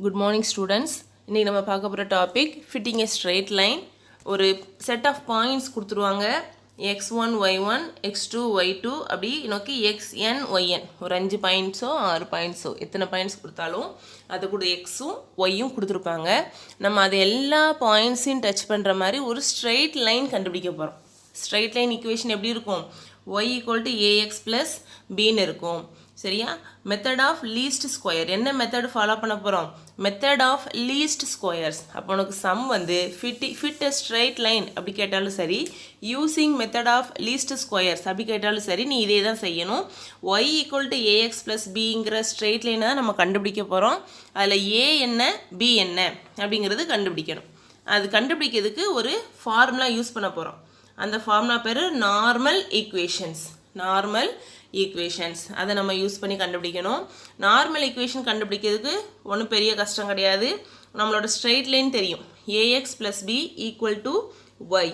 Good morning students. இன்னைக்கு நம்ம பார்க்க போற topic fitting a straight line. ஒரு set of points கொடுத்துருவாங்க x1 y1 x2 y2 அப்படி நோக்கி xn yn ஒரு 5 பாயிண்ட்ஸோ 6 பாயிண்ட்ஸோ எத்தனை பாயிண்ட்ஸ் கொடுத்தாலும் அது கூட xும் yயும் கொடுத்துருப்பாங்க. நம்ம அது எல்லா பாயிண்ட்ஸையும் டச் பண்ணுற மாதிரி ஒரு ஸ்ட்ரெயிட் லைன் கண்டுபிடிக்க போகிறோம். ஸ்ட்ரெயிட் லைன் ஈக்குவேஷன் எப்படி இருக்கும்? y = ax plus bன்னு இருக்கும். சரியா? மெத்தட் ஆஃப் லீஸ்ட் ஸ்கொயர் என்ன மெத்தட் ஃபாலோ பண்ண போகிறோம்? Method of least squares. அப்போ உனக்கு சம் வந்து ஃபிட் அ ஸ்ட்ரைட் லைன் அப்படி கேட்டாலும் சரி, using method of least squares அப்படி கேட்டாலும் சரி, நீ இதே தான் செய்யணும். y = ax plus bங்கிற ஸ்ட்ரெயிட் லைனை தான் நம்ம கண்டுபிடிக்க போகிறோம். அதில் a என்ன b என்ன அப்படிங்கிறது கண்டுபிடிக்கணும். அது கண்டுபிடிக்கிறதுக்கு ஒரு ஃபார்முலா யூஸ் பண்ண போகிறோம். அந்த ஃபார்முலா பேர் நார்மல் ஈக்குவேஷன்ஸ். நார்மல் ஈக்குவேஷன்ஸ் அதை நம்ம யூஸ் பண்ணி கண்டுபிடிக்கணும். நார்மல் ஈக்குவேஷன் கண்டுபிடிக்கிறதுக்கு ஒன்றும் பெரிய கஷ்டம் கிடையாது. நம்மளோட ஸ்ட்ரெயிட் லைன் தெரியும், ax plus b = y.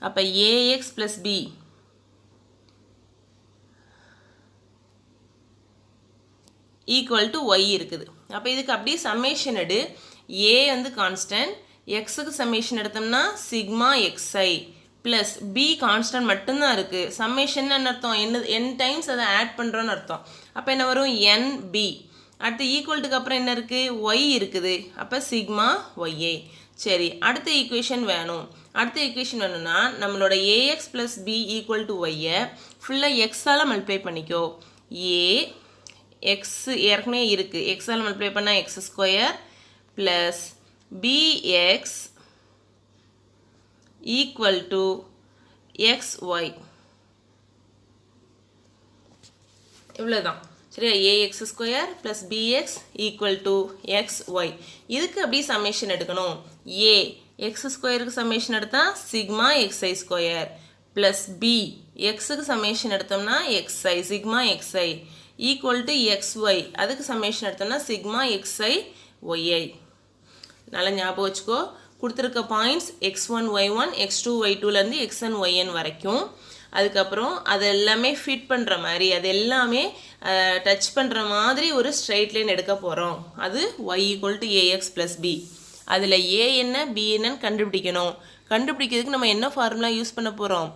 அப்போ ax plus b = y இருக்குது. அப்போ இதுக்கு அப்படியே சம்மேஷன் எடு. a வந்து கான்ஸ்டன்ட், எக்ஸுக்கு சம்மேஷன் எடுத்தோம்னா sigma xi plus b constant மட்டும்தான் இருக்குது. சம்மேஷன் அர்த்தம் என்ன? n டைம்ஸ் அதை ஆட் பண்ணுறோன்னு அர்த்தம். அப்போ என்ன வரும்? nb. அடுத்து ஈக்குவல்ட்டுக்கு அப்புறம் என்ன இருக்குது? y இருக்குது. அப்போ சிக்மா yi. சரி, அடுத்த ஈக்குவேஷன் வேணும். அடுத்த ஈக்குவேஷன் வேணும்னா நம்மளோட ax ப்ளஸ் b = y ஃபுல்லாக எக்ஸால் மல்டிப்ளை பண்ணிக்கோ. a எக்ஸ் ஏற்கனவே இருக்குது, எக்ஸால் மல்டிப்ளை பண்ணால் x² ப்ளஸ் bx = xy. இவ்வளோதான். சரியா? ax² plus bx = xy. இதுக்கு அப்படி சம்மேஷன் எடுக்கணும். a x²க்கு சம்மேஷன் எடுத்தால் சிக்மா xi² ப்ளஸ் b எக்ஸுக்கு சம்மேஷன் எடுத்தோம்னா xi சிக்மா xi = xy. அதுக்கு சம்மேஷன் எடுத்தோம்னா சிக்மா xi yi. நல்லா ஞாபகம் வச்சுக்கோ. கொடுத்துருக்க points x1 y1 x2 y2லேருந்து xn yn வரைக்கும். அதுக்கப்புறம் அது எல்லாமே ஃபிட் பண்ணுற மாதிரி, அது எல்லாமே டச் பண்ணுற மாதிரி ஒரு ஸ்ட்ரெயிட் லைன் எடுக்க போகிறோம். அது y = ax plus b. அதில் a என்ன b என்னன்னு கண்டுபிடிக்கணும். கண்டுபிடிக்கிறதுக்கு நம்ம என்ன ஃபார்முலா யூஸ் பண்ண போகிறோம்?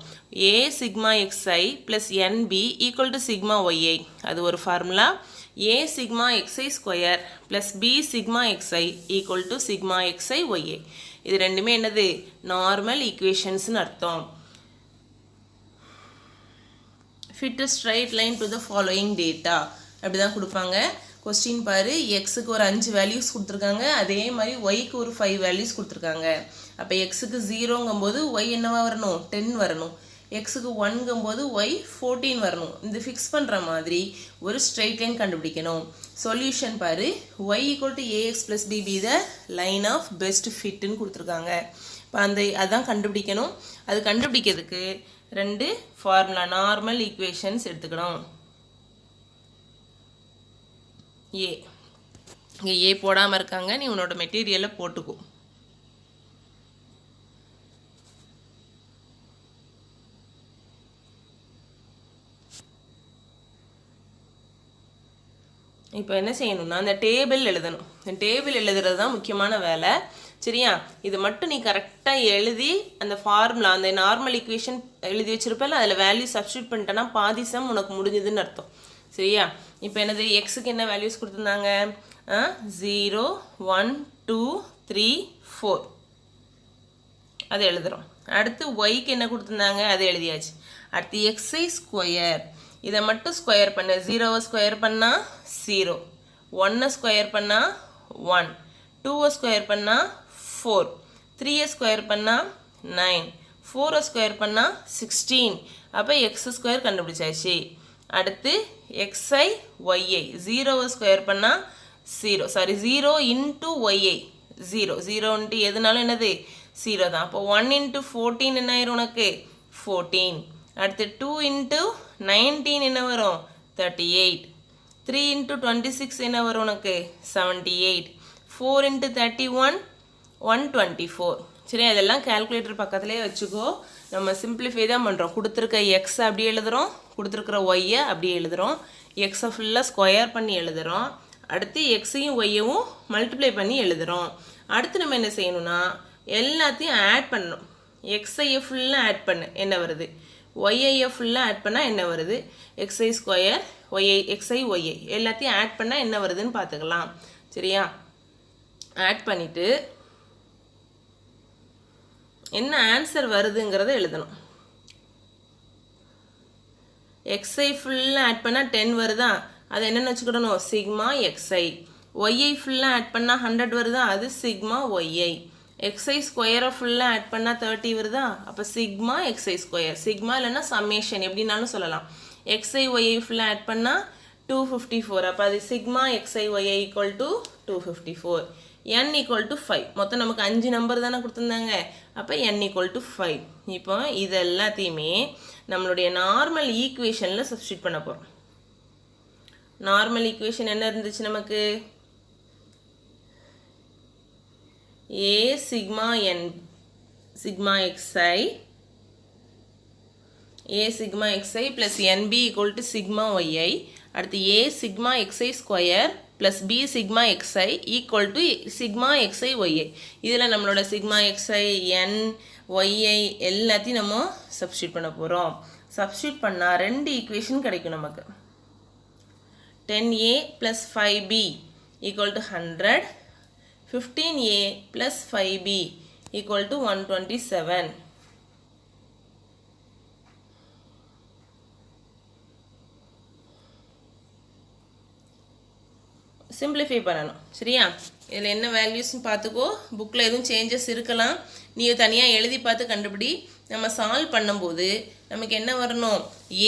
a sigma xi plus nb = sigma yi. அது ஒரு formula. a sigma xi² plus b sigma xi = sigma xi yi. இது ரெண்டுமே என்னது? நார்மல் ஈக்குவேஷன்ஸ்னு அர்த்தம். Fit straight line to the following data அப்படி தான் கொடுப்பாங்க. கொஸ்டின் பாரு, எக்ஸுக்கு ஒரு 5 வேல்யூஸ் கொடுத்துருக்காங்க, அதே மாதிரி ஒய்க்கு ஒரு 5 வேல்யூஸ் கொடுத்துருக்காங்க. அப்போ எக்ஸுக்கு 0ங்கும்போது ஒய் என்னவா வரணும்? 10 வரணும். எக்ஸுக்கு 1ங்கும்போது ஒய் 14 வரணும். இந்த ஃபிக்ஸ் பண்ணுற மாதிரி ஒரு ஸ்ட்ரெயிட் லைன் கண்டுபிடிக்கணும். சொல்யூஷன் பாரு, y = ax plus b be the line of best fitன்னு கொடுத்துருக்காங்க. இப்போ அதான் கண்டுபிடிக்கணும். அது கண்டுபிடிக்கிறதுக்கு 2 ஃபார்முலா நார்மல் ஈக்குவேஷன்ஸ் எடுத்துக்கணும். ஏ இங்கே ஏ போடாமல் இருக்காங்க, நீ உன்னோட மெட்டீரியலை போட்டுக்கோ. இப்போ என்ன செய்யணும்னா அந்த டேபிள் எழுதணும். இந்த டேபிள் எழுதுறது தான் முக்கியமான வேலை. சரியா? இது மட்டும் நீ கரெக்டாக எழுதி அந்த ஃபார்முலா அந்த நார்மல் ஈக்குவேஷன் எழுதி வச்சிருப்பல, அதில் வேல்யூ சப்ஸ்டியூட் பண்ணிட்டேன்னா பாதி சம் உனக்கு முடிஞ்சதுன்னு அர்த்தம். சரியா? இப்போ என்னது? எக்ஸுக்கு என்ன வேல்யூஸ் கொடுத்துருந்தாங்க? 0 1 2 3 4 அது எழுதுகிறோம். அடுத்து ஒய்க்கு என்ன கொடுத்துருந்தாங்க? அது எழுதியாச்சு. அடுத்து xi². இதை மட்டும் ஸ்கொயர் பண்ண, 0வை ஸ்கொயர் பண்ணால் 0, 1 ஸ்கொயர் பண்ணால் 1, 2 ஸ்கொயர் பண்ணால் 4, 3 ஸ்கொயர் பண்ணால் 9, 4 ஸ்கொயர் பண்ணால் 16. அப்போ x² கண்டுபிடிச்சாச்சு. அடுத்து xi yi, 0வை ஸ்கொயர் பண்ணால் 0 0 into yi 0 0 into எதுனாலும் என்னது? 0 தான். அப்போ 1 into 14 என்ன ஆயிரும் உனக்கு? 14. அடுத்து 2 into 19 என்ன வரும்? 38. 3 into 26 என்ன வரும் உனக்கு? 78. 4 into 31 124. சரி, அதெல்லாம் கால்குலேட்டர் பக்கத்துலேயே வச்சுக்கோ. நம்ம சிம்பிளிஃபை தான் பண்ணுறோம். கொடுத்துருக்க எக்ஸை அப்படியே எழுதுகிறோம், கொடுத்துருக்குற ஒய்யை அப்படியே எழுதுகிறோம், எக்ஸை ஃபுல்லாக ஸ்கொயர் பண்ணி எழுதுகிறோம். அடுத்து எக்ஸையும் ஒய்யவும் மல்டிப்ளை பண்ணி எழுதுகிறோம். அடுத்து நம்ம என்ன செய்யணும்னா எல்லாத்தையும் ஆட் பண்ணணும். எக்ஸையை ஃபுல்லாக ஆட் பண்ணு என்ன வருது, ஒய்ஐயை ஃபுல்லாக ஆட் பண்ணால் என்ன வருது, x i square y i x i y i எல்லாத்தையும் ஆட் பண்ணால் என்ன வருதுன்னு பார்த்துக்கலாம். சரியா, ஆட் பண்ணிவிட்டு என்ன ஆன்சர் வருதுங்கிறத எழுதணும். எக்ஸ்ஐ ஃபுல்லாக ஆட் பண்ணால் 10 வருதா, அது என்னென்னு வச்சுக்கிடணும், சிக்மா எக்ஸ்ஐ. ஒய்ஐ ஃபுல்லாக ஆட் பண்ணால் 100 வருதா, அது சிக்மா ஒய்ஐ. எக்ஸ்ஐ ஸ்கொயரை ஃபுல்லாக ஆட் பண்ணால் 30 வருதா, அப்போ சிக்மா எக்ஸ்ஐ ஸ்கொயர். சிக்மா இல்லைன்னா சம்மேஷன் எப்படின்னாலும் சொல்லலாம். எக்ஸ்ஐ ஒய்ஐ ஃபுல்லாக ஆட் பண்ணால் 254, அப்போ அது sigma x i y i equal to 254. n equal to 5. மொத்தம் நமக்கு 5 நம்பர் தானே கொடுத்துருந்தாங்க, அப்போ n ஈக்குவல் டு 5. இப்போ இது எல்லாத்தையுமே நம்மளுடைய நார்மல் ஈக்குவேஷனில் சப்ஸ்டியூட் பண்ண போகிறோம். நார்மல் ஈக்குவேஷன் என்ன இருந்துச்சு நமக்கு, a sigma n sigma xi a sigma xi plus nb equal to sigma yi. அடுத்து a sigma xi square plus b sigma xi equal to sigma xi yi. இதில் நம்மளோட sigma xi n yi எல்லாத்தையும் நம்ம substitute பண்ண போகிறோம். Substitute பண்ணால் 2 equation கிடைக்கும் நமக்கு. 10a plus 5b equal to 100. 15a plus 5b equal to 127. Simplify பண்ணணும். சரியா, இதில் என்ன வேல்யூஸ்னு பார்த்துக்கோ. புக்கில் எதுவும் சேஞ்சஸ் இருக்கலாம், நீ தனியாக எழுதி பார்த்து கண்டுபிடி. நம்ம சால்வ் பண்ணும்போது நமக்கு என்ன வரணும்,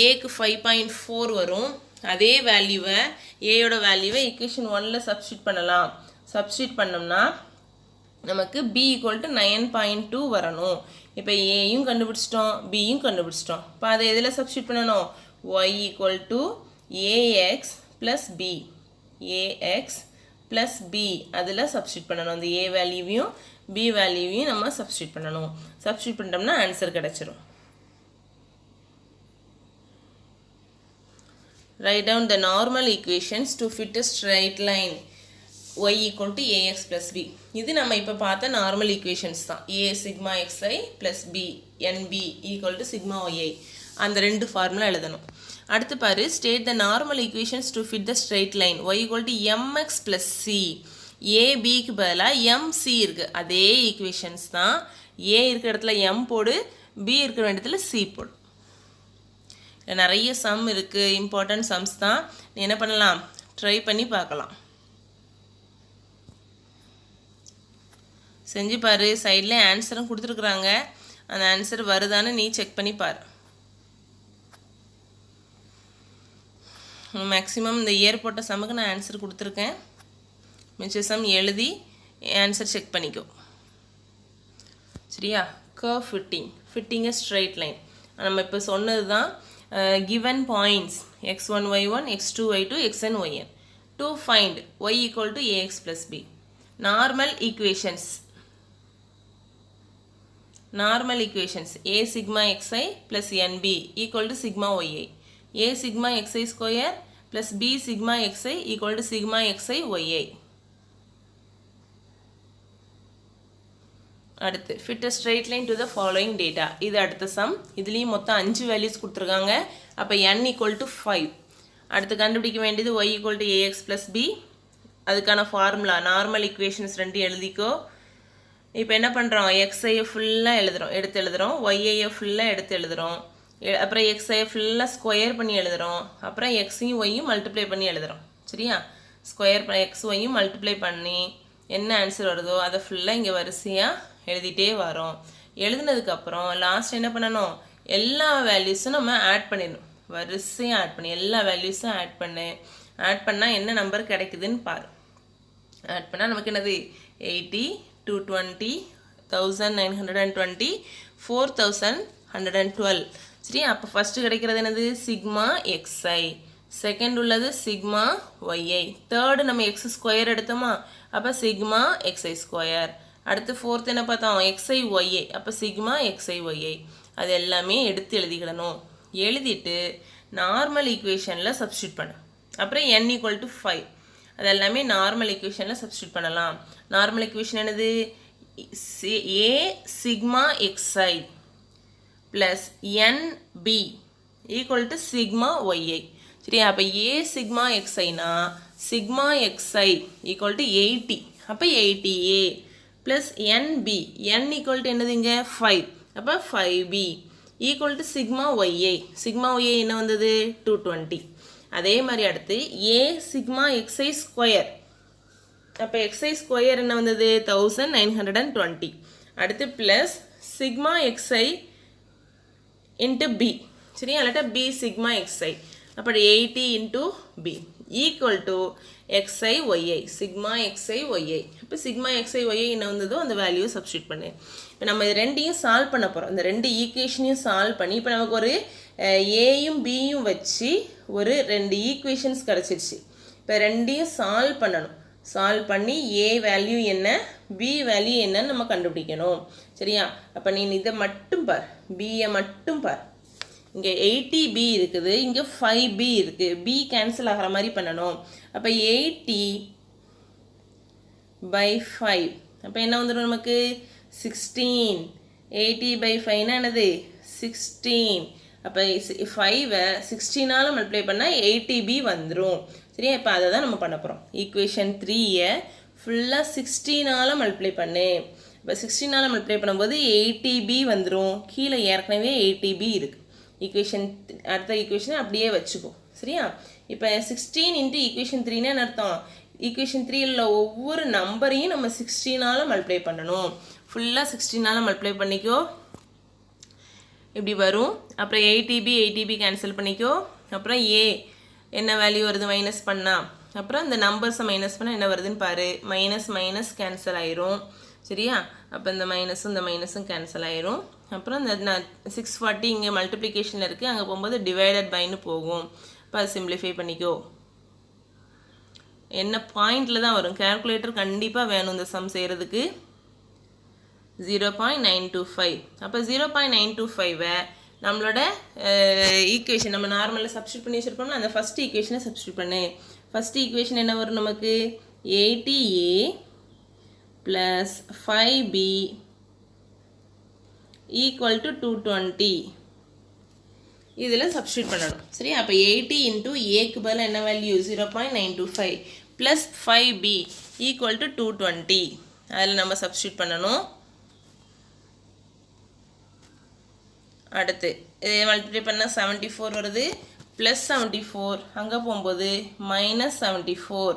ஏக்கு 5.4 வரும். அதே வேல்யூவை ஏயோட வேல்யூவை ஈக்குவேஷன் 1ல் சப்ஸ்டியூட் பண்ணலாம். சப்ஸ்டியூட் பண்ணோம்னா நமக்கு b ஈக்குவல் டு 9.2 வரணும். இப்போ ஏயும் கண்டுபிடிச்சிட்டோம், பியும் கண்டுபிடிச்சிட்டோம். இப்போ அதை எதில் சப்ஸ்டியூட் பண்ணணும், y equal to a x plus b. A x plus b அதில் சப்ஸ்டியூட் பண்ணணும். அந்த ஏ வேல்யூவையும் பி வேல்யூவையும் நம்ம சப்ஸ்டியூட் பண்ணணும். சப்ஸ்டியூட் பண்ணிட்டோம்னா ஆன்சர் கிடச்சிரும். Write down the normal equations to fit a straight line y equal to ax plus b. இது நம்ம இப்போ பார்த்த நார்மல் ஈக்குவேஷன்ஸ் தான். a sigma xi plus b nb equal to sigma yi. அந்த 2 formula எழுதணும். அடுத்து பாரு, state the normal equations to fit the straight line y equal to mx plus c. a bக்கு பதிலாக mc இருக்கு. அதே ஈக்குவேஷன்ஸ் தான். a இருக்கிற இடத்துல m போடு, b இருக்கிற இடத்துல c போடு. நிறைய சம் இருக்குது, இம்பார்ட்டன்ட் சம்ஸ் தான். நீ என்ன பண்ணலாம், ட்ரை பண்ணி பார்க்கலாம். செஞ்சு பாரு, சைடில் ஆன்சரும் கொடுத்துருக்குறாங்க. அந்த ஆன்சர் வருதான்னு நீ செக் பண்ணி பாரு. மேக்ஸிமம் இந்த இயர் போட்ட சம்முக்கு நான் ஆன்சர் கொடுத்துருக்கேன். மிச்ச சம் எழுதி ஆன்சர் செக் பண்ணிக்கோ. சரியா, கர்வ் ஃபிட்டிங், ஃபிட்டிங் எ ஸ்ட்ரைட் லைன். நம்ம இப்போ சொன்னது தான். Given points x1 y1 x2 y2 xn yn to find y equal to ax plus b. Normal equations a sigma xi plus nb equal to sigma yi. a sigma xi square plus b sigma xi equal to sigma xi yi. அடுத்து fit a straight line to the following data. இது அடுத்த some. இதுலேயும் மொத்தம் 5 values கொடுத்துருக்காங்க. அப்போ n equal to 5. அடுத்து கண்டுபிடிக்க வேண்டியது y equal to a x plus b. அதுக்கான ஃபார்முலா நார்மல் ஈக்குவேஷன்ஸ் 2 எழுதிக்கோ. இப்போ என்ன பண்ணுறோம், எக்ஸ்ஐயை ஃபுல்லாக எடுத்து எழுதுகிறோம், ஒய்ஐயை ஃபுல்லாக எடுத்து எழுதுகிறோம். அப்புறம் எக்ஸ்ஐயை ஃபுல்லாக ஸ்கொயர் பண்ணி எழுதுகிறோம். அப்புறம் எக்ஸையும் ஒய்யும் மல்டிப்ளை பண்ணி எழுதுகிறோம். சரியா, ஸ்கொயர் எக்ஸ் ஒய்யும் மல்டிப்ளை பண்ணி என்ன ஆன்சர் வருதோ அதை ஃபுல்லாக இங்கே வரிசையாக எழுதிட்டே வரோம். எழுதுனதுக்கப்புறம் லாஸ்ட் என்ன பண்ணணும், எல்லா வேல்யூஸும் நம்ம ஆட் பண்ணிடணும். வரிசையாக ஆட் பண்ணி எல்லா வேல்யூஸும் ஆட் பண்ணால் என்ன நம்பர் கிடைக்குதுன்னு பாரு. ஆட் பண்ணால் நமக்கு என்னது 80, 220, 1920, 4112. சரி, அப்போ ஃபஸ்ட்டு கிடைக்கிறது என்னது, சிக்மா எக்ஸ்ஐ. செகண்ட் உள்ளது சிக்மா ஒய்ஐ. தேர்டு நம்ம எக்ஸ் ஸ்கொயர் எடுத்தோமா, அப்போ சிக்மா எக்ஸ்ஐ ஸ்கொயர். அடுத்து ஃபோர்த் என்ன பார்த்தோம், எக்ஸ்ஐ ஒய்ஐ. அப்போ சிக்மா எக்ஸ்ஐ ஒய்ஐ. அது எல்லாமே எடுத்து எழுதிக்கிடணும். எழுதிட்டு நார்மல் ஈக்குவேஷனில் சப்ஸ்டியூட் பண்ண. அப்புறம் n ஈக்குவல் டு 5. அது எல்லாமே நார்மல் ஈக்குவேஷனில் சப்ஸ்டியூட் பண்ணலாம். நார்மல் ஈக்குவேஷன் என்னது? a sigma xi plus nb equal to sigma yi. சரியா? அப்போ a sigma xiனா sigma xi equal to 80. அப்போ 80a plus nb, n equal to என்னது இங்கே 5. அப்போ 5b equal to sigma yi. sigma yi என்ன வந்தது? 220. அதே மாதிரி அடுத்து a sigma xi square. அப்போ xi ஸ்கொயர் என்ன வந்தது? 1920. அடுத்து plus sigma xi into b. சரியா? இல்லாட்டா b சிக்மா xi. அப்போ 80 into b equal to xi yi. Sigma xi yi. இப்போ சிக்மா xi yi என்ன வந்ததோ அந்த வேல்யூ சப்ஸ்டியூட் பண்ணு. இப்போ நம்ம இது ரெண்டையும் சால்வ் பண்ண போகிறோம். இந்த ரெண்டு ஈக்குவேஷனையும் சால்வ் பண்ணி இப்போ நமக்கு ஒரு ஏயும் பியும் வச்சு ஒரு ரெண்டு ஈக்குவேஷன்ஸ் கிடச்சிருச்சு. இப்போ ரெண்டையும் சால்வ் பண்ணணும். சால்வ் பண்ணி a வேல்யூ என்ன, b வேல்யூ என்னன்னு நம்ம கண்டுபிடிக்கணும். சரியா? அப்போ நீ இதை மட்டும் பார், bயை மட்டும் பார். இங்கே 80b இருக்குது, இங்கே 5b இருக்குது. b கேன்சல் ஆகிற மாதிரி பண்ணணும். அப்போ 80/5 அப்போ என்ன வந்துடும் நமக்கு? 16. 80/5னா என்னது? 16. அப்போ 5-ஐ 16ஆல் மல்டிப்ளை பண்ணால் 80b வந்துடும். சரியா? இப்போ அதை தான் நம்ம பண்ண போகிறோம். ஈக்குவேஷன் 3-ஐ ஃபுல்லாக 16ஆல் மல்டிப்ளை பண்ணு. இப்போ 16ஆல் மல்டிப்ளை பண்ணும்போது 80b வந்துடும். கீழே ஏற்கனவே 80b இருக்குது. ஈக்குவேஷன் அடுத்த ஈக்குவேஷனை அப்படியே வச்சுக்கோ. சரியா? இப்போ 16 இன்ட்டு ஈக்குவேஷன் 3னா என்ன அர்த்தம்? ஈக்குவேஷன் 3ல் ஒவ்வொரு நம்பரையும் நம்ம 16ஆல் மல்டிப்ளை பண்ணணும். ஃபுல்லாக 16ஆல் மல்டிப்ளை பண்ணிக்கோ. இப்படி வரும். அப்புறம் 80b கேன்சல் பண்ணிக்கோ. அப்புறம் a என்ன வேல்யூ வருது? மைனஸ் பண்ணால். அப்புறம் இந்த நம்பர்ஸை மைனஸ் பண்ணால் என்ன வருதுன்னு பாரு. மைனஸ் கேன்சல் ஆயிரும். சரியா? அப்போ இந்த மைனஸும் கேன்சல் ஆயிரும். அப்புறம் இந்த 640 இங்கே மல்டிப்ளிகேஷனில் இருக்குது, அங்கே போகும்போது டிவைடட் பைன்னு போகும். இப்போ அது சிம்பிளிஃபை பண்ணிக்கோ. என்ன பாயிண்டில் தான் வரும். கேல்குலேட்டர் கண்டிப்பாக வேணும் இந்த சம் செய்கிறதுக்கு. 0.925. அப்போ 0.925-ஐ நம்மளோட ஈக்குவேஷன் நம்ம நார்மலாக சப்ஸ்டியூட் பண்ணி வச்சுருப்போம்னா அந்த ஃபஸ்ட் ஈக்குவேஷனை சப்ஸ்டியூட் பண்ணு. ஃபஸ்ட் ஈக்குவேஷன் என்ன வரும் நமக்கு? 80a plus 5b equal to 220. இதில் சப்ஸ்டியூட் பண்ணணும். சரி? அப்போ 80 இன்ட்டு ஏக்கு பதில் என்ன value? 0.925 plus 5b equal to 220. அதில் நம்ம சப்ஸ்டியூட் பண்ணணும். அடுத்து இதை மல்டிப்ளை பண்ணால் 74 வருது. ப்ளஸ் 74 அங்கே போகும்போது -74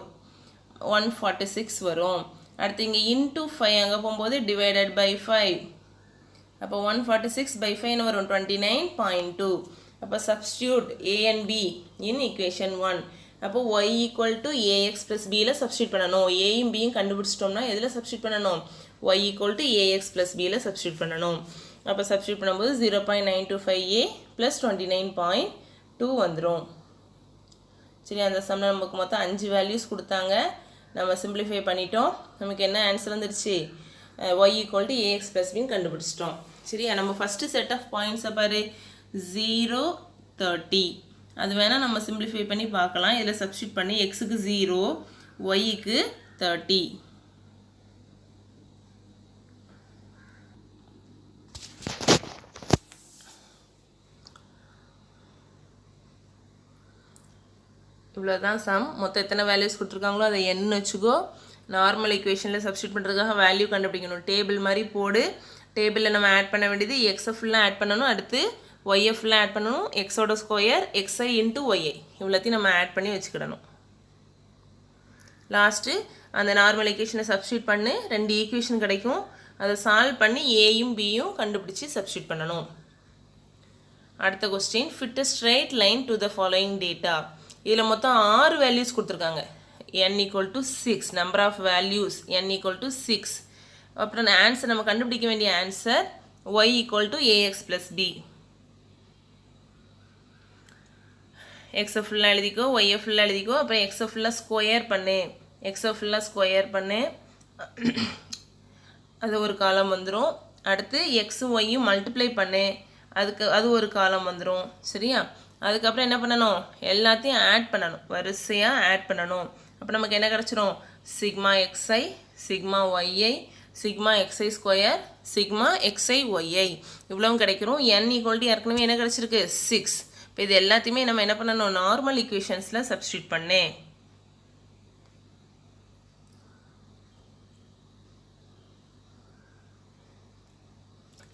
146 வரும். அடுத்து இங்கே இன்ட்டு 5 அங்கே போகும்போது டிவைடட் பை 5. அப்போ 146/5 வரும் 29.2. அப்போ substitute a and b in equation 1. அப்போ y equal to ax plus பியில் சப்ஸ்டியூட் பண்ணணும். ஏயும் பியும் கண்டுபிடிச்சிட்டோம்னா எதில் சப்ஸ்டியூட் பண்ணணும்? y equal to ax plus பியில் சப்ஸ்டியூட் பண்ணணும். அப்போ சப்ஸ்டியூட் பண்ணும்போது 0.925a ப்ளஸ் 29.2 வந்துடும். சரி? அந்த சம்மில் நமக்கு மொத்தம் 5 வேல்யூஸ் கொடுத்தாங்க. நம்ம சிம்பிளிஃபை பண்ணிட்டோம். நமக்கு என்ன ஆன்சர் வந்துருச்சு? y equal to ax plus பின்னு கண்டுபிடிச்சிட்டோம். சரியா? நம்ம ஃபஸ்ட்டு செட் ஆஃப் பாயிண்ட்ஸை பாரு. 0 30 அது வேணால் நம்ம சிம்பிளிஃபை பண்ணி பார்க்கலாம். இதில் சப்ஸ்டியூட் பண்ணி எக்ஸுக்கு 0 ஒய்க்கு 30. இவ்வளோதான் சம். மொத்தம் எத்தனை வேல்யூஸ் கொடுத்துருக்காங்களோ அதை n வச்சுக்கோ. நார்மல் ஈக்குவேஷனில் சப்ஸ்டியூட் பண்ணுறதுக்காக வேல்யூ கண்டுபிடிக்கணும். டேபிள் மாதிரி போடு. டேபிளில் நம்ம ஆட் பண்ண வேண்டியது எக்ஸை ஃபுல்லாக ஆட் பண்ணணும். அடுத்து ஒய்யை ஃபுல்லாக ஆட் பண்ணணும். எக்ஸோட ஸ்கொயர் xi இன்ட்டு ஒய்ஐ இவ்வளோத்தையும் நம்ம ஆட் பண்ணி வச்சுக்கிடணும். லாஸ்ட்டு அந்த நார்மல் ஈக்குவேஷனை சப்ஸ்டியூட் பண்ணி 2 ஈக்குவேஷன் கிடைக்கும். அதை சால்வ் பண்ணி ஏயும் பியும் கண்டுபிடிச்சி சப்ஸ்டியூட் பண்ணணும். அடுத்த question, fit a straight line to the following data. இதில் மொத்தம் 6 வேல்யூஸ் கொடுத்துருக்காங்க. n equal to 6 number of values n equal to 6. அப்புறம் ஆன்சர் நம்ம கண்டுபிடிக்க வேண்டிய answer y equal to ax plus b. எக்ஸை ஃபுல்லாக எழுதிக்கோ, ஒய்யை ஃபுல்லாக எழுதிக்கோ. அப்புறம் எக்ஸை ஃபுல்லாக ஸ்கொயர் பண்ணு. எக்ஸை ஃபுல்லாக ஸ்கொயர் பண்ணு. அது ஒரு காலம் வந்துடும். அடுத்து எக்ஸும் ஒய்யும் மல்டிப்ளை பண்ணு. அது ஒரு காலம் வந்துடும். சரியா? அதுக்கப்புறம் என்ன பண்ணணும்? எல்லாத்தையும் ஆட் பண்ணணும். வரிசையாக ஆட் பண்ணணும். அப்போ நமக்கு என்ன கிடச்சிரும்? Sigma xi sigma yi sigma xi square sigma xi yi இவ்வளவும் கிடைக்கிறோம். n ஈக்குவல் டு ஏற்கனவே என்ன கிடச்சிருக்கு? 6. இப்போ இது எல்லாத்தையுமே நம்ம என்ன பண்ணணும்? நார்மல் ஈக்குவேஷன்ஸில் சப்ஸ்டியூட் பண்ணேன்.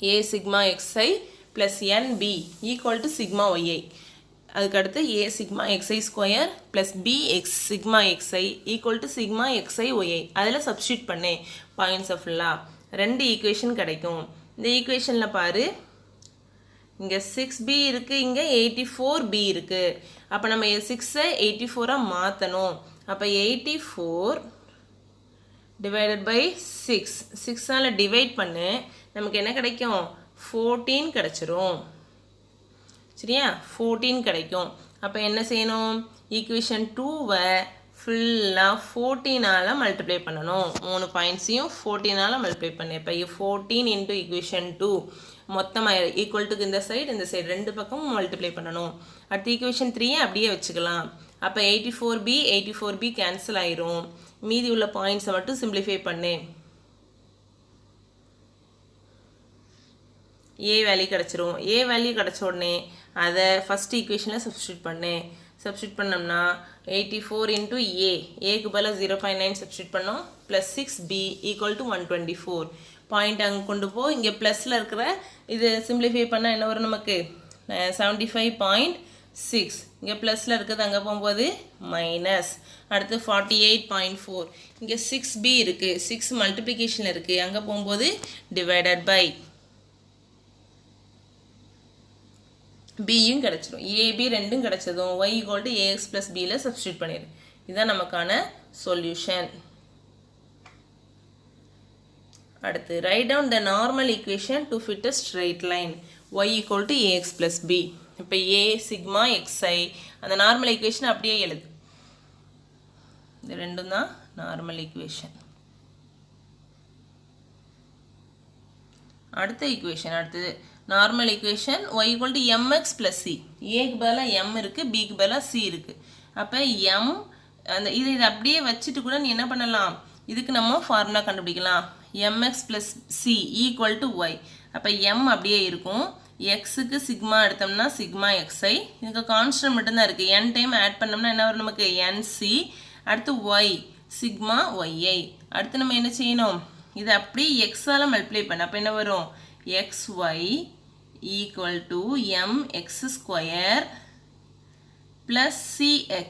a sigma xi plus nb equal to sigma yi. அதுக்கடுத்து a sigma xi square plus b x sigma xi equal to sigma xi yi. அதில் சப்ஸ்டியூட் பண்ணேன் பாயிண்ட்ஸை ஃபுல்லாக. 2 ஈக்குவேஷன் கிடைக்கும். இந்த ஈக்குவேஷனில் பாரு, இங்கே 6b இருக்குது, இங்கே 84b இருக்குது. அப்போ நம்ம 6ஐ 84ஆக மாற்றணும். அப்போ 84 divided by 6. 6ஆல் டிவைட் பண்ணு, நமக்கு என்ன கிடைக்கும்? 14 கிடைச்சிரும். சரியா? 14 கிடைக்கும். அப்போ என்ன செய்யணும்? ஈக்குவேஷன் 2வை ஃபுல்லாக 14ஆல் மல்டிப்ளை பண்ணணும். 3 பாயிண்ட்ஸையும் 14ஆல் மல்டிப்ளை பண்ணு. இப்போ 14 இன்ட்டு ஈக்குவேஷன் 2 மொத்தமாக ஈக்குவல் டு இந்த சைடு ரெண்டு பக்கமும் மல்டிப்ளை பண்ணணும். அடுத்து ஈக்குவேஷன் 3 அப்படியே வச்சுக்கலாம். அப்போ 84b கேன்சல் ஆயிரும். மீதி உள்ள பாயிண்ட்ஸை மட்டும் சிம்பிளிஃபை பண்ணு. ஏ வேல்யூ கிடச்சிரும். ஏ வேல்யூ கிடச்ச உடனே அதை ஃபஸ்ட் ஈக்குவேஷனில் சப்ஸ்டியூட் பண்ணேன். சப்ஸ்டியூட் பண்ணோம்னா 84 இன்ட்டு ஏக்கு பதிலாக 0.9 சப்ஸ்டியூட் பண்ணோம். Plus 6b equal to 124. Point அங்கே கொண்டு போ. இங்கே ப்ளஸில் இருக்கிற இது சிம்பிளிஃபை பண்ணால் என்ன வரும்? நமக்கு 75.6. இங்கே ப்ளஸில் இருக்கிறது அங்கே போகும்போது மைனஸ். அடுத்து 48.4. இங்கே 6b இருக்குது, 6 மல்டிப்ளிகேஷனில் இருக்குது, அங்கே போகும்போது டிவைடட் பை பியும் கிடச்சிரும். ஏபி ரெண்டும் கிடச்சதும் y equal to ax plus பியில் சப்ஸ்டியூட் பண்ணிடு. இதுதான் நமக்கான சொல்யூஷன். அடுத்து write down the normal equation to fit a straight line y equal to ax plus b. இப்போ a சிக்மா xi அந்த நார்மல் ஈக்குவேஷன் அப்படியே எழுது. இது ரெண்டும் தான் நார்மல் ஈக்குவேஷன். அடுத்த ஈக்குவேஷன், அடுத்தது normal equation y equal to mx plus c. ஏக்கு பதிலாக m இருக்குது, பிக்கு பதிலாக சி இருக்குது. அப்போ m அந்த இது அப்படியே வச்சுட்டு கூட நீ என்ன பண்ணலாம்? இதுக்கு நம்ம ஃபார்முலா கண்டுபிடிக்கலாம். mx plus C equal to y. அப்போ m அப்படியே இருக்கும். எக்ஸுக்கு சிக்மா எடுத்தோம்னா சிக்மா xi. இதுக்கு கான்ஸ்டன்ட் மட்டும்தான் இருக்குது. n டைம் ஆட் பண்ணோம்னா என்ன வரும்? நமக்கு nc. அடுத்து y சிக்மா yi. அடுத்து நம்ம என்ன செய்யணும்? இது அப்படியே எக்ஸால் மல்டிப்ளை பண்ண. அப்போ என்ன வரும்? xy equal to mx square plus cx.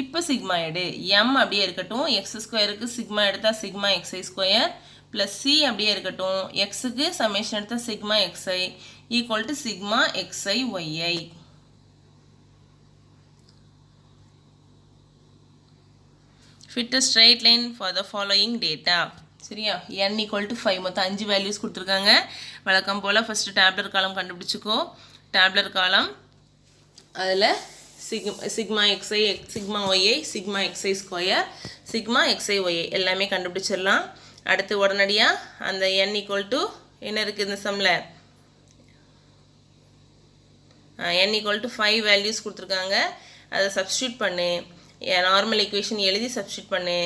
இப்போ சிக்மா எடு. m அப்படியே இருக்கட்டும். x ஸ்கொயருக்கு சிக்மா எடுத்தால் sigma xi square plus c அப்படியே இருக்கட்டும். xக்கு சமேஷன் எடுத்தால் sigma xi equal to sigma xi yi. Fit a straight line for the following data. சரியா? n equal to 5. மொத்தம் 5 வேல்யூஸ் கொடுத்துருக்காங்க. வழக்கம் போல் ஃபஸ்ட்டு டேப்லர் காலம் கண்டுபிடிச்சிக்கோ. டேப்லர் காலம் அதில் sigma xi sigma yi sigma xi square sigma xi yi எல்லாமே கண்டுபிடிச்சிடலாம். அடுத்து உடனடியாக அந்த n ஈக்குவல் டு என்ன இருக்குது இந்த சம்மில்? n ஈக்குவல் டு 5 வேல்யூஸ் கொடுத்துருக்காங்க. அதை சப்ஸ்டியூட் பண்ணு. நார்மல் ஈக்குவேஷன் எழுதி சப்ஸ்டியூட் பண்ணு.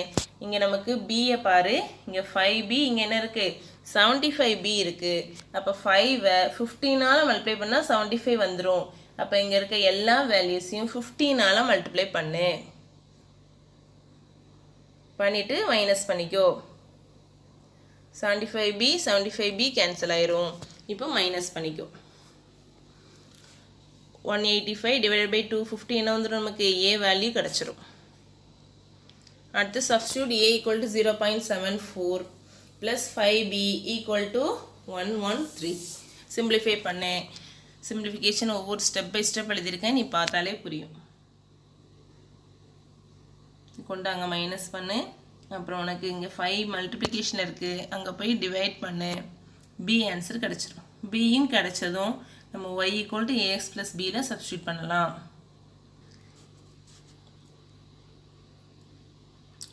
இங்கே நமக்கு பியை பாரு. இங்கே 5b, இங்கே என்ன இருக்குது? 75b இருக்குது. அப்போ 5ஐ 15ஆல் மல்டிப்ளை பண்ணால் 75 வந்துடும். அப்போ இங்கே இருக்க எல்லா வேல்யூஸையும் 15ஆல் மல்டிப்ளை பண்ணு. பண்ணிவிட்டு மைனஸ் பண்ணிக்கோ. 75b கேன்சல் ஆயிரும். இப்போ மைனஸ் பண்ணிக்கோ. 185 டிவைடட் பை 250 என்ன வந்துடும்? நமக்கு a வேல்யூ கிடச்சிரும். அடுத்து substitute a equal to 0.74 plus 5b equal to 113. Simplify பண்ணேன். சிம்பிளிஃபிகேஷன் ஒவ்வொரு ஸ்டெப் பை ஸ்டெப் எழுதியிருக்கேன். நீ பார்த்தாலே புரியும். கொண்டு அங்கே மைனஸ் பண்ணு. அப்புறம் உனக்கு இங்கே 5 மல்டிப்ளிகேஷன் இருக்குது, அங்கே போய் டிவைட் பண்ணு. b ஆன்சர் கிடச்சிரும். பியும் கிடச்சதும் நம்ம y equal to ax plus பியில் சப்ஸ்டியூட் பண்ணலாம்.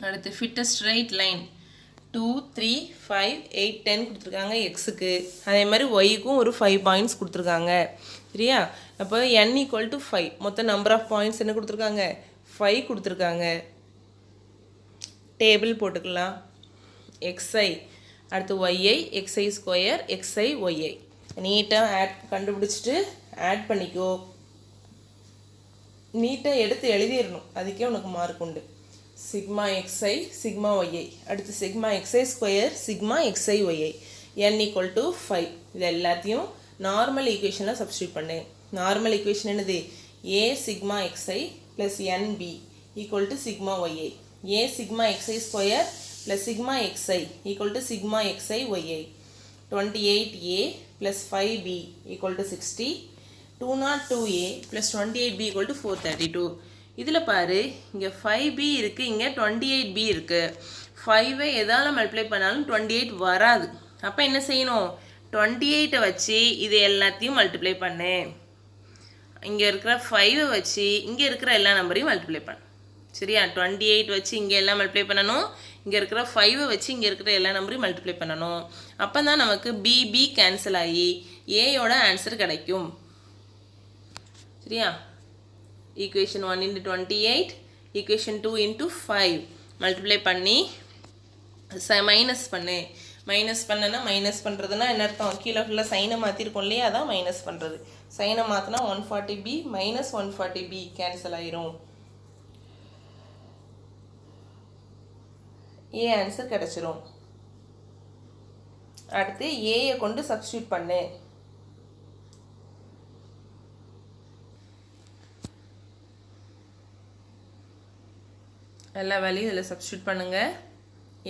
அடுத்து ஃபிட் அ ஸ்ட்ரைட் லைன் 2 3 5 8 10 கொடுத்துருக்காங்க எக்ஸுக்கு. அதே மாதிரி ஒய்க்கும் ஒரு 5 பாயிண்ட்ஸ் கொடுத்துருக்காங்க. சரியா? அப்போ n ஈக்குவல் டு 5. மொத்தம் நம்பர் ஆஃப் பாயிண்ட்ஸ் என்ன கொடுத்துருக்காங்க? 5 கொடுத்துருக்காங்க. டேபிள் போட்டுக்கலாம். xi அடுத்து yi xi square xi yi நீட்டாக கண்டுபிடிச்சிட்டு ஆட் பண்ணிக்கோ. நீட்டாக எடுத்து எழுதிடணும், அதுக்கே உனக்கு மார்க் உண்டு. சிக்மா xi சிக்மா yi அடுத்து sigma xi square sigma xi yi n equal to 5. இது எல்லாத்தையும் நார்மல் ஈக்குவேஷனில் சப்ஸ்டியூட் பண்ணு. நார்மல் ஈக்குவேஷன் என்னது? a sigma xi plus nb equal to sigma yi. a sigma xi square plus sigma xi equal to sigma xi yi. 28a plus 5b equal to 60. 202a plus 28b equal to 432. இதில் பாரு, இங்கே 5b இருக்குது, இங்கே 28b இருக்குது. 5ஐ எதால் multiply பண்ணாலும் 28 வராது. அப்போ என்ன செய்யணும்? 28ஐ வச்சு இது எல்லாத்தையும் மல்டிப்ளை பண்ணு. இங்கே இருக்கிற 5ஐ வச்சு இங்கே இருக்கிற எல்லா நம்பரையும் மல்டிப்ளை பண்ணு. சரியா? 28 வச்சு இங்கே எல்லாம் மல்டிப்ளை பண்ணணும். இங்கே இருக்கிற 5ஐ வச்சு இங்கே இருக்கிற எல்லா நம்பரையும் மல்டிப்ளை பண்ணணும். அப்போ தான் நமக்கு பிபி கேன்சல் ஆகி ஏயோட ஆன்சர் கிடைக்கும். சரியா? Equation 1 into 28, equation 2 into 5 multiply பண்ணி மைனஸ் பண்ணு. மைனஸ் பண்ணனா மைனஸ் பண்ணுறதுனா என்ன அர்த்தம்? கீழே ஃபுல்லாக சைனை மாற்றிருக்கோம் இல்லையா, அதான் மைனஸ் பண்ணுறது. சைனை மாற்றினா 140b மைனஸ் 140b கேன்சல் ஆயிரும். ஏ ஆன்சர் கிடச்சிரும். அடுத்து ஏயை கொண்டு சப்ஸ்டியூட் பண்ணு. எல்லா வேல்யூ இதில் சப்ஸ்டியூட் பண்ணுங்கள்.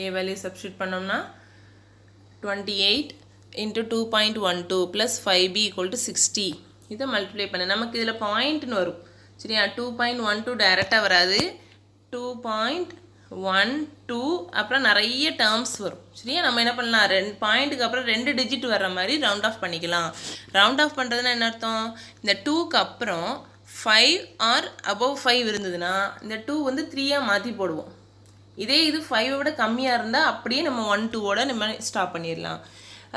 ஏ வேல்யூ சப்ஸ்டியூட் பண்ணோம்னா 28 into 2.12 plus 5b equal to 60. இதை மல்டிப்ளை பண்ண நமக்கு இதில் பாயிண்ட்னு வரும். சரியா? 2.12 டைரெக்டாக வராது. 2.12 அப்புறம் நிறைய டேர்ம்ஸ் வரும். சரியா? நம்ம என்ன பண்ணலாம்? 2 பாயிண்ட்டுக்கு அப்புறம் 2 டிஜிட் வர்ற மாதிரி ரவுண்ட் ஆஃப் பண்ணிக்கலாம். ரவுண்ட் ஆஃப் பண்ணுறதுனா என்ன அர்த்தம்? இந்த 2க்கு அப்புறம் 5 ஆர் அபவ் 5 இருந்ததுன்னா இந்த 2 வந்து 3ஆக மாற்றி போடுவோம். இதே இது 5ஐ விட கம்மியாக இருந்தால் அப்படியே நம்ம 1 2ஓட நம்ம ஸ்டாப் பண்ணிடலாம்.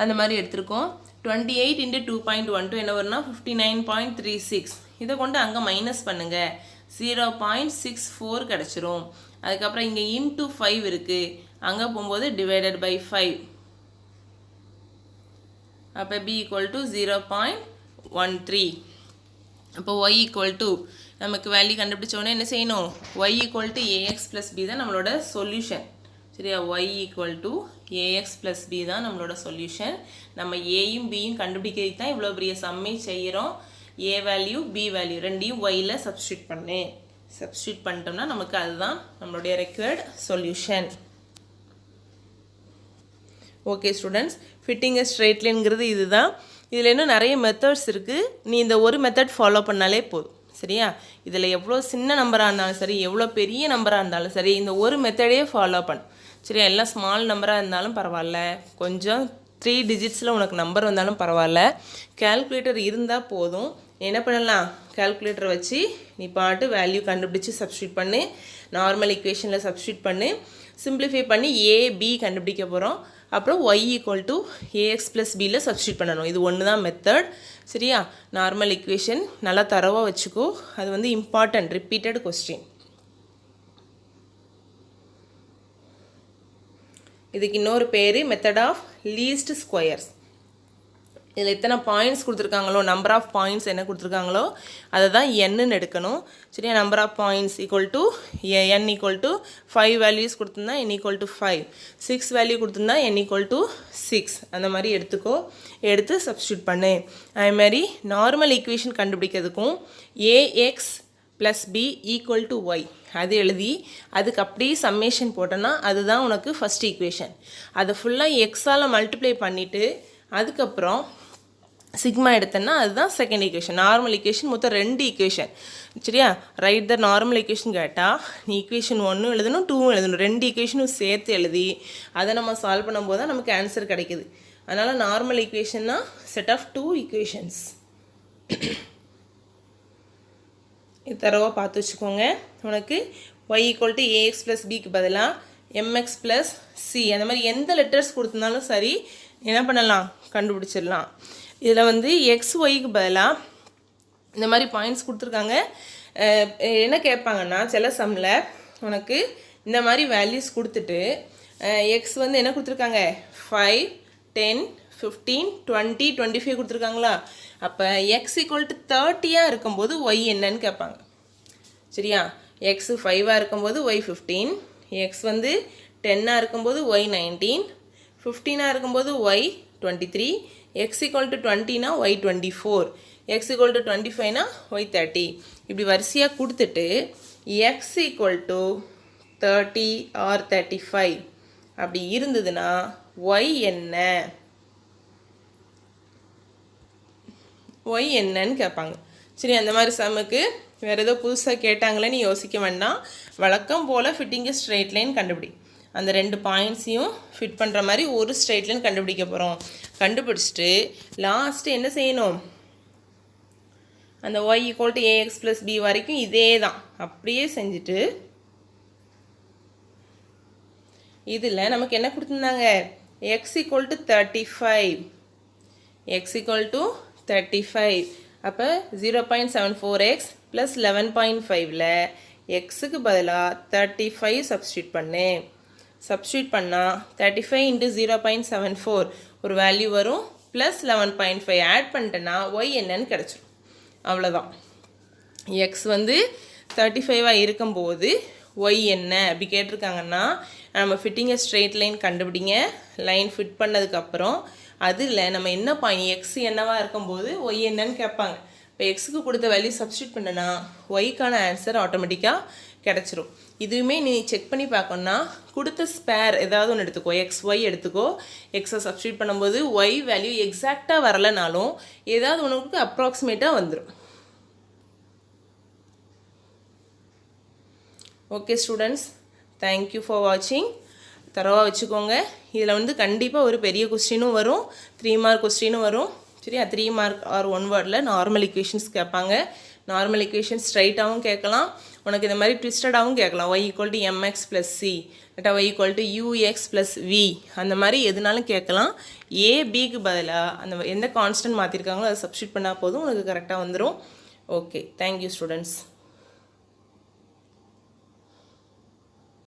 அந்த மாதிரி எடுத்திருக்கோம். 28 into 2.12 என்ன வரும்னா 59.36. இதை கொண்டு அங்கே மைனஸ் பண்ணுங்கள். 0.64 கிடச்சிரும். அதுக்கப்புறம் இங்கே இன்ட்டு 5 இருக்குது, அங்கே போகும்போது டிவைடட் பை 5. அப்போ b ஈக்குவல் டு 0.13. அப்போ y ஈக்குவல் டு நமக்கு வேல்யூ கண்டுபிடிச்சோன்னே என்ன செய்யணும்? y equal to ax plus b தான் நம்மளோட சொல்யூஷன். சரியா? y equal to ax plus b தான் நம்மளோட சொல்யூஷன். நம்ம ஏயும் பியும் கண்டுபிடிக்கிறதுக்கு தான் இவ்வளோ பெரிய சம்மை செய்கிறோம். a வேல்யூ b வேல்யூ ரெண்டையும் yல சப்ஸ்டியூட் பண்ணு. சப்ஸ்டியூட் பண்ணிட்டோம்னா நமக்கு அதுதான் நம்மளுடைய required solution. Okay students, fitting a straight லைன்ங்கிறது இதுதான். இதில் இன்னும் நிறைய மெத்தட்ஸ் இருக்குது. நீ இந்த ஒரு மெத்தட் ஃபாலோ பண்ணாலே போதும். சரியா? இதில் எவ்வளோ சின்ன நம்பராக இருந்தாலும் சரி, எவ்வளோ பெரிய நம்பராக இருந்தாலும் சரி, இந்த ஒரு மெத்தடே ஃபாலோ பண்ணு. சரியா? எல்லாம் ஸ்மால் நம்பராக இருந்தாலும் பரவாயில்ல, கொஞ்சம் 3 டிஜிட்ஸில் உனக்கு நம்பர் வந்தாலும் பரவாயில்ல, கால்குலேட்டர் இருந்தால் போதும். என்ன பண்ணலாம்? கால்குலேட்டர் வச்சு நீ பாட்டு வேல்யூ கண்டுபிடிச்சி சப்ஸ்டியூட் பண்ணு. நார்மல் ஈக்குவேஷனில் சப்ஸ்டியூட் பண்ணு. சிம்பிளிஃபை பண்ணி ஏபி கண்டுபிடிக்க போகிறோம். அப்புறம் y equal to ax plus பியில் சப்ஸ்டியூட் பண்ணணும். இது ஒன்று தான் மெத்தட். சரியா? நார்மல் ஈக்குவேஷன் நல்லா தரவாக வச்சுக்கோ. அது வந்து இம்பார்ட்டன்ட் ரிப்பீட்டட் கொஸ்டின். இதுக்கு இன்னொரு பேர் மெத்தட் ஆஃப் லீஸ்ட் ஸ்கொயர்ஸ். இதில் எத்தனை பாயிண்ட்ஸ் கொடுத்துருக்காங்களோ, நம்பர் ஆஃப் பாயிண்ட்ஸ் என்ன கொடுத்துருக்காங்களோ அதை தான் என்னன்னு எடுக்கணும். சரியா? Number of points equal to n equal to 5 values கொடுத்துருந்தா n ஈக்குவல் டு 5, 6 வேல்யூ கொடுத்துருந்தா n ஈக்குவல் டு 6. அந்த மாதிரி எடுத்துக்கோ. எடுத்து சப்ஸ்டியூட் பண்ணு. அதுமாதிரி நார்மல் ஈக்குவேஷன் கண்டுபிடிக்கிறதுக்கும் ax plus b equal to y அது எழுதி அதுக்கு அப்படியே சம்மேஷன் போட்டோன்னா அதுதான் உனக்கு ஃபஸ்ட் ஈக்குவேஷன். அதை ஃபுல்லாக எக்ஸால் மல்டிப்ளை பண்ணிவிட்டு அதுக்கப்புறம் சிக்மா எடுத்தேன்னா அதுதான் செகண்ட் ஈக்குவேஷன். நார்மல் ஈக்குவேஷன் மொத்தம் 2 ஈக்குவேஷன். சரியா? ரைட் த நார்மல் ஈக்குவேஷன் கேட்டால் நீ ஈக்குவேஷன் 1 எழுதணும், 2 எழுதணும். 2 ஈக்குவேஷனும் சேர்த்து எழுதி அதை நம்ம சால்வ் பண்ணும்போது தான் நமக்கு ஆன்சர் கிடைக்குது. அதனால் நார்மல் ஈக்குவேஷன்னா செட் ஆஃப் 2 ஈக்குவேஷன்ஸ். இது தரவாக பார்த்து வச்சுக்கோங்க. உனக்கு y equal to ax plus பிக்கு பதிலாக mx ப்ளஸ் c அந்த மாதிரி எந்த லெட்டர்ஸ் கொடுத்துருந்தாலும் சரி என்ன பண்ணலாம்? கண்டுபிடிச்சிடலாம். இதில் வந்து எக்ஸ் ஒய்க்கு பதிலாக இந்த மாதிரி பாயிண்ட்ஸ் கொடுத்துருக்காங்க. என்ன கேட்பாங்கன்னா சில சம்மில் உனக்கு இந்த மாதிரி வேல்யூஸ் கொடுத்துட்டு எக்ஸ் வந்து என்ன கொடுத்துருக்காங்க 5 10 15 20 25 கொடுத்துருக்காங்களா அப்போ எக்ஸ் ஈக்குவல் டு 30 இருக்கும்போது ஒய் என்னன்னு கேட்பாங்க சரியா எக்ஸ் 5 இருக்கும்போது ஒய் 15 எக்ஸ் வந்து 10 இருக்கும்போது ஒய் 19 15 இருக்கும்போது ஒய் 23 எக்ஸ் ஈக்குவல் டு 20னா ஒய் 24 எக்ஸ் ஈக்குவல் டு 25னா ஒய் 30 இப்படி வரிசையாக கொடுத்துட்டு எக்ஸ் ஈக்குவல் டு 30 ஆர் 35 அப்படி இருந்ததுன்னா ஒய் என்ன ஒய் என்னன்னு கேட்பாங்க சரி அந்த மாதிரி சம்முக்கு வேறு ஏதோ புதுசாக கேட்டாங்களேன்னு யோசிக்க வேண்டாம் வழக்கம் போல் ஃபிட்டிங் ஸ்ட்ரெயிட் லைன் கண்டுபிடி அந்த 2 பாயிண்ட்ஸையும் ஃபிட் பண்ணுற மாதிரி ஒரு ஸ்ட்ரெயிட் லைன் கண்டுபிடிக்க போகிறோம் கண்டுபிடிச்சிட்டு லாஸ்ட்டு என்ன செய்யணும் அந்த y equal to a x plus b வரைக்கும் இதே தான் அப்படியே செஞ்சுட்டு இதில் நமக்கு என்ன கொடுத்துருந்தாங்க x equal to 35 x equal to 35 அப்போ 0.74x ப்ளஸ் 11.5ல் எக்ஸுக்கு பதிலாக 35 சப்ஸ்டியூட் பண்ணு சப்ஸ்டியூட் பண்ணால் 35 இன்ட்டு 0.74 ஒரு வேல்யூ வரும் ப்ளஸ் 11.5 ஆட் பண்ணிட்டேன்னா ஒய் என்னன்னு கிடச்சிரும் அவ்வளோதான் எக்ஸ் வந்து 35 இருக்கும்போது ஒய் என்ன அப்படி கேட்டிருக்காங்கன்னா நம்ம ஃபிட்டிங்கை ஸ்ட்ரெயிட் லைன் கண்டுபிடிங்க லைன் ஃபிட் பண்ணதுக்கப்புறம் அதில் நம்ம என்ன பாயிண்ட் எக்ஸ் என்னவாக இருக்கும்போது ஒய் என்னன்னு கேட்பாங்க இப்போ எக்ஸுக்கு கொடுத்த வேல்யூ சப்ஸ்டியூட் பண்ணனா ஒய்க்கான ஆன்சர் ஆட்டோமேட்டிக்காக கிடச்சிரும் இதுவுமே நீ செக் பண்ணி பார்க்கணுன்னா கொடுத்த ஸ்பேர் ஏதாவது ஒன்று எடுத்துக்கோ எக்ஸ் ஒய் எடுத்துக்கோ எக்ஸை சப்ஸ்டியூட் பண்ணும்போது ஒய் வேல்யூ எக்ஸாக்டாக வரலைனாலும் ஏதாவது ஒன்றுக்கு அப்ராக்சிமேட்டாக வந்துடும் ஓகே ஸ்டூடெண்ட்ஸ் தேங்க்யூ ஃபார் வாட்சிங் தரவாக வச்சுக்கோங்க இதில் வந்து கண்டிப்பாக ஒரு பெரிய கொஸ்டினும் வரும் 3 மார்க் கொஸ்டினும் வரும் சரியா 3 மார்க் ஆர் 1 வேர்டில் நார்மல் ஈக்குவேஷன்ஸ் கேட்பாங்க நார்மல் ஈக்குவேஷன்ஸ் ஸ்ட்ரைட்டாகவும் கேட்கலாம் உனக்கு இந்த மாதிரி ட்விஸ்டடாகவும் கேட்கலாம் y equal to m x plus c இல்லாட்டா y equal to u x plus v அந்த மாதிரி எதுனாலும் கேட்கலாம் ஏபிக்கு பதிலாக அந்த எந்த கான்ஸ்டன்ட் மாற்றிருக்காங்களோ அதை சப்ஸ்டியூட் பண்ணால் போதும் உனக்கு கரெக்டாக வந்துடும் ஓகே தேங்க்யூ ஸ்டூடெண்ட்ஸ்